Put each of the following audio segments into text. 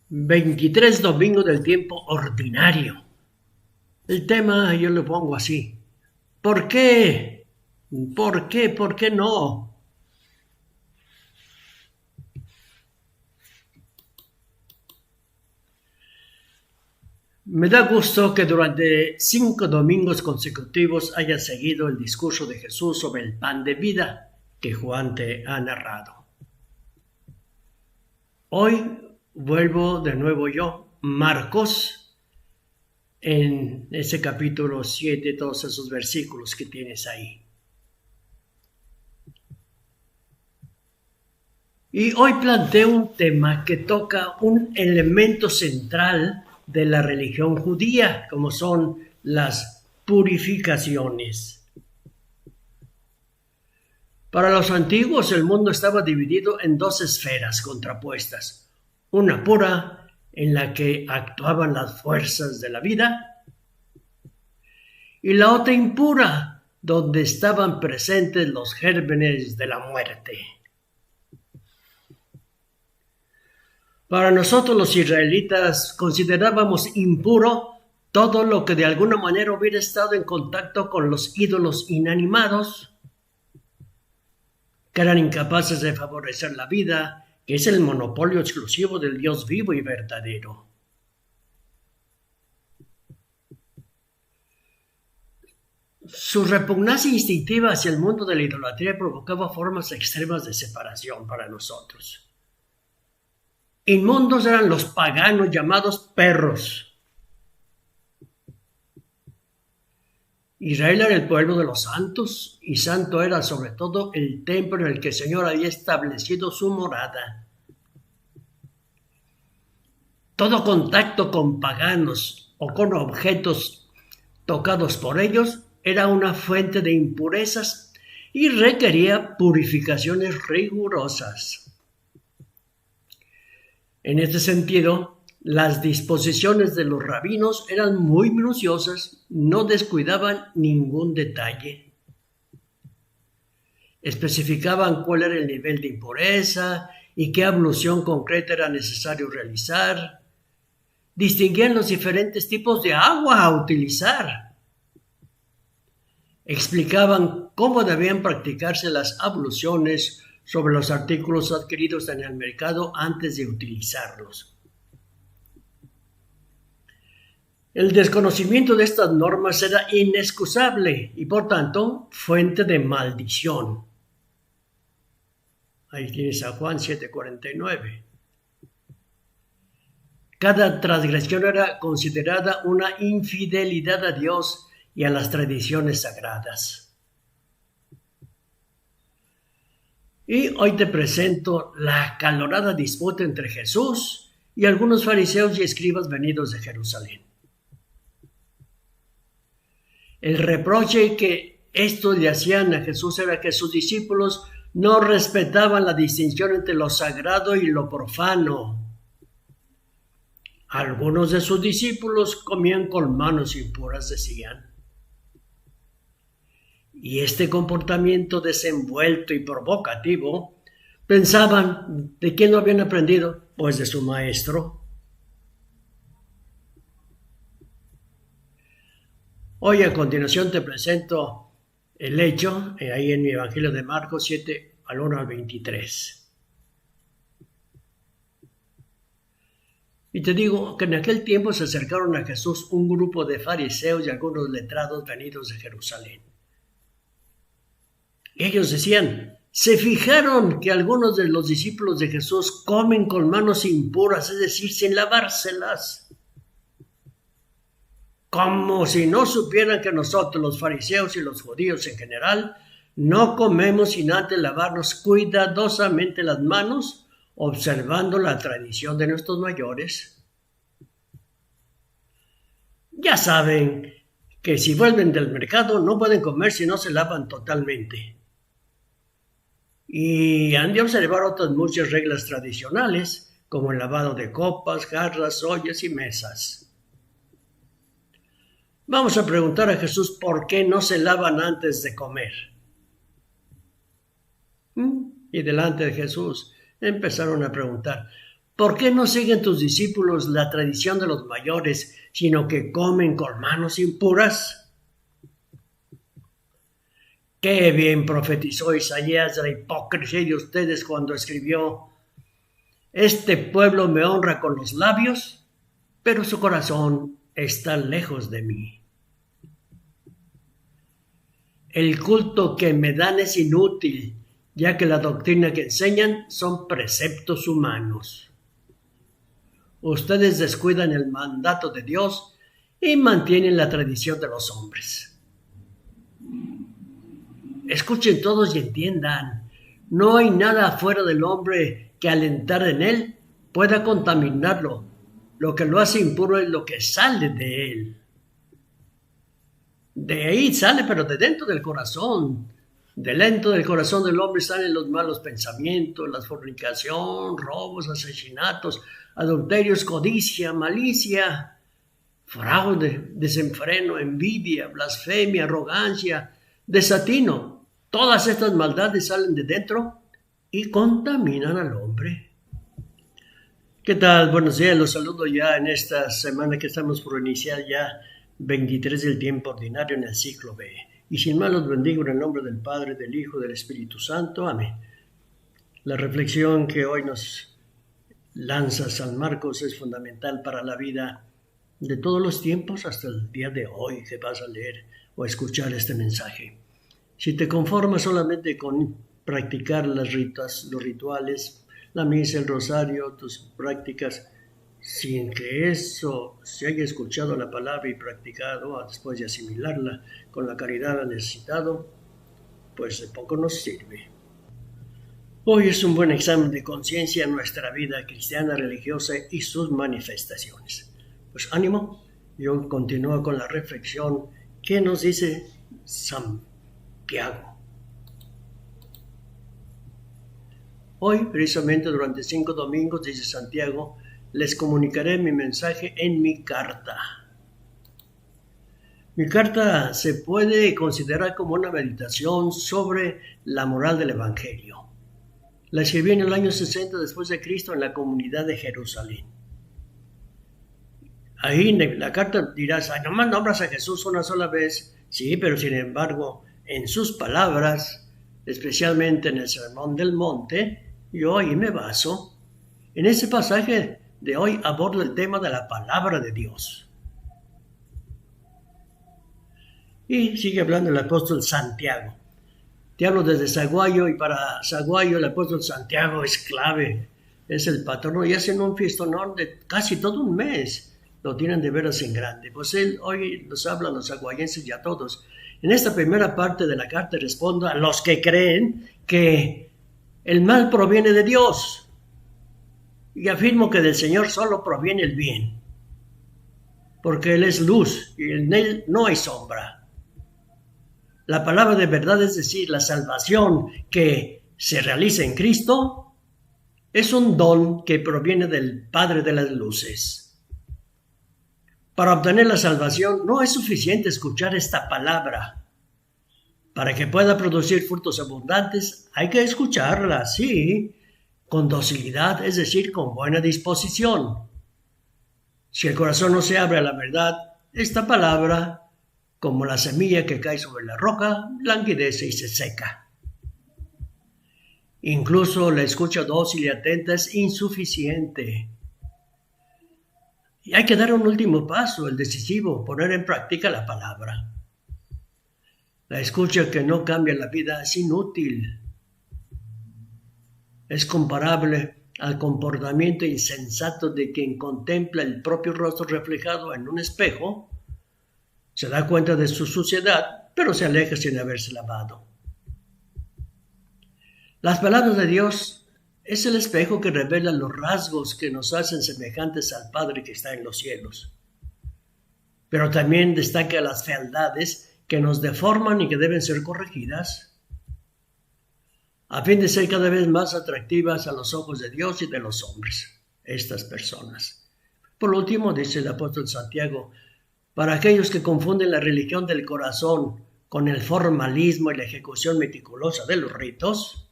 23 domingos del tiempo ordinario. El tema yo lo pongo así. ¿Por qué? ¿Por qué? ¿Por qué no? Me da gusto que durante 5 domingos consecutivos hayas seguido el discurso de Jesús sobre el pan de vida que Juan te ha narrado. Hoy vuelvo de nuevo yo, Marcos, en ese capítulo 7, todos esos versículos que tienes ahí. Y hoy planteo un tema que toca un elemento central de la religión judía, como son las purificaciones. Para los antiguos el mundo estaba dividido en dos esferas contrapuestas, una pura en la que actuaban las fuerzas de la vida y la otra impura donde estaban presentes los gérmenes de la muerte. Para nosotros los israelitas considerábamos impuro todo lo que de alguna manera hubiera estado en contacto con los ídolos inanimados, que eran incapaces de favorecer la vida, que es el monopolio exclusivo del Dios vivo y verdadero. Su repugnancia instintiva hacia el mundo de la idolatría provocaba formas extremas de separación para nosotros. Inmundos eran los paganos llamados perros. Israel era el pueblo de los santos y santo era sobre todo el templo en el que el Señor había establecido su morada. Todo contacto con paganos o con objetos tocados por ellos era una fuente de impurezas y requería purificaciones rigurosas. En este sentido, las disposiciones de los rabinos eran muy minuciosas, no descuidaban ningún detalle. Especificaban cuál era el nivel de impureza y qué ablución concreta era necesario realizar. Distinguían los diferentes tipos de agua a utilizar. Explicaban cómo debían practicarse las abluciones sobre los artículos adquiridos en el mercado antes de utilizarlos. El desconocimiento de estas normas era inexcusable y, por tanto, fuente de maldición. Ahí tienes a Juan 7:49. Cada transgresión era considerada una infidelidad a Dios y a las tradiciones sagradas. Y hoy te presento la acalorada disputa entre Jesús y algunos fariseos y escribas venidos de Jerusalén. El reproche que estos le hacían a Jesús era que sus discípulos no respetaban la distinción entre lo sagrado y lo profano. Algunos de sus discípulos comían con manos impuras, decían. Y este comportamiento desenvuelto y provocativo, pensaban, ¿de quién lo habían aprendido? Pues de su maestro. Hoy a continuación te presento el hecho, ahí en mi Evangelio de Marcos 7, al 1 al 23. Y te digo que en aquel tiempo se acercaron a Jesús un grupo de fariseos y algunos letrados venidos de Jerusalén. Ellos decían, se fijaron que algunos de los discípulos de Jesús comen con manos impuras, es decir, sin lavárselas. Como si no supieran que nosotros, los fariseos y los judíos en general, no comemos sin antes lavarnos cuidadosamente las manos, observando la tradición de nuestros mayores. Ya saben que si vuelven del mercado no pueden comer si no se lavan totalmente. Y han de observar otras muchas reglas tradicionales, como el lavado de copas, jarras, ollas y mesas. Vamos a preguntar a Jesús por qué no se lavan antes de comer. Y delante de Jesús empezaron a preguntar, ¿Por qué no siguen tus discípulos la tradición de los mayores, sino que comen con manos impuras? Qué bien profetizó Isaías de la hipocresía de ustedes cuando escribió: este pueblo me honra con los labios, pero su corazón está lejos de mí. El culto que me dan es inútil, ya que la doctrina que enseñan son preceptos humanos. Ustedes descuidan el mandato de Dios y mantienen la tradición de los hombres. Escuchen todos y entiendan, no hay nada fuera del hombre que al entrar en él pueda contaminarlo. Lo que lo hace impuro es lo que sale de él. De ahí sale, pero de dentro del corazón. De dentro del corazón del hombre salen los malos pensamientos, la fornicación, robos, asesinatos, adulterios, codicia, malicia, fraude, desenfreno, envidia, blasfemia, arrogancia, desatino. Todas estas maldades salen de dentro y contaminan al hombre. ¿Qué tal? Buenos días, los saludo ya en esta semana que estamos por iniciar ya 23 del tiempo ordinario en el ciclo B. Y sin más los bendigo en el nombre del Padre, del Hijo y del Espíritu Santo. Amén. La reflexión que hoy nos lanza San Marcos es fundamental para la vida de todos los tiempos hasta el día de hoy que vas a leer o escuchar este mensaje. Si te conformas solamente con practicar los rituales, la misa, el rosario, tus prácticas, sin que eso se haya escuchado la palabra y practicado después de asimilarla con la caridad al necesitado, pues de poco nos sirve. Hoy es un buen examen de conciencia en nuestra vida cristiana, religiosa y sus manifestaciones. Pues ánimo, yo continúo con la reflexión que nos dice Santiago. Hoy, precisamente durante 5 domingos, dice Santiago, les comunicaré mi mensaje en mi carta. Mi carta se puede considerar como una meditación sobre la moral del Evangelio. La escribí en el año 60 después de Cristo en la comunidad de Jerusalén. Ahí en la carta dirás, nomás nombras a Jesús una sola vez. Sí, pero sin embargo, en sus palabras, especialmente en el Sermón del Monte, yo ahí me baso. En ese pasaje de hoy abordo el tema de la palabra de Dios. Y sigue hablando el apóstol Santiago. Te hablo desde Saguayo, y para Saguayo el apóstol Santiago es clave. Es el patrono y hacen un fiestonón de casi todo un mes. Lo tienen de veras en grande. Pues él hoy nos habla a los saguayenses y a todos. En esta primera parte de la carta respondo a los que creen que el mal proviene de Dios. Y afirmo que del Señor solo proviene el bien, porque Él es luz y en Él no hay sombra. La palabra de verdad, es decir, la salvación que se realiza en Cristo, es un don que proviene del Padre de las luces. Para obtener la salvación no es suficiente escuchar esta palabra. Para que pueda producir frutos abundantes, hay que escucharla, sí, con docilidad, es decir, con buena disposición. Si el corazón no se abre a la verdad, esta palabra, como la semilla que cae sobre la roca, languidece y se seca. Incluso la escucha dócil y atenta es insuficiente. Y hay que dar un último paso, el decisivo, poner en práctica la palabra. La escucha que no cambia la vida es inútil. Es comparable al comportamiento insensato de quien contempla el propio rostro reflejado en un espejo, se da cuenta de su suciedad, pero se aleja sin haberse lavado. Las palabras de Dios es el espejo que revela los rasgos que nos hacen semejantes al Padre que está en los cielos, pero también destaca las fealdades que nos deforman y que deben ser corregidas, a fin de ser cada vez más atractivas a los ojos de Dios y de los hombres, estas personas. Por último, dice el apóstol Santiago, para aquellos que confunden la religión del corazón con el formalismo y la ejecución meticulosa de los ritos,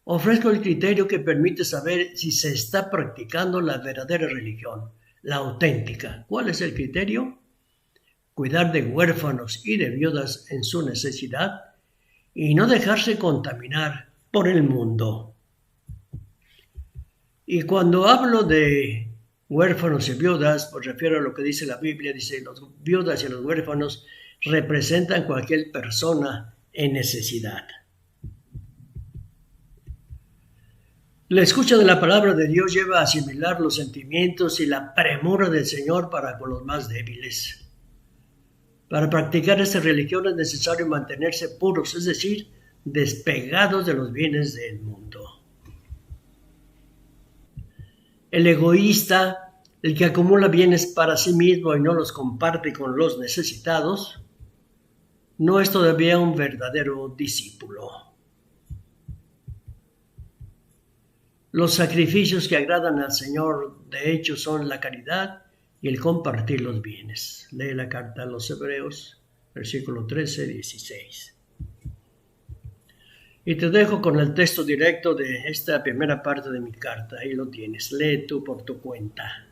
Ofrezco el criterio que permite saber si se está practicando la verdadera religión, la auténtica. ¿Cuál es el criterio? Cuidar de huérfanos y de viudas en su necesidad y no dejarse contaminar por el mundo. Y cuando hablo de huérfanos y viudas, pues refiero a lo que dice la Biblia. Dice, los viudas y los huérfanos representan cualquier persona en necesidad. La escucha de la palabra de Dios lleva a asimilar los sentimientos y la premura del Señor para con los más débiles. Para practicar esta religión es necesario mantenerse puros, es decir, despegados de los bienes del mundo. El egoísta, el que acumula bienes para sí mismo y no los comparte con los necesitados, no es todavía un verdadero discípulo. Los sacrificios que agradan al Señor, de hecho, son la caridad y el compartir los bienes. Lee la carta a los Hebreos, versículo 13-16. Y te dejo con el texto directo de esta primera parte de mi carta. Ahí lo tienes. Lee tú por tu cuenta.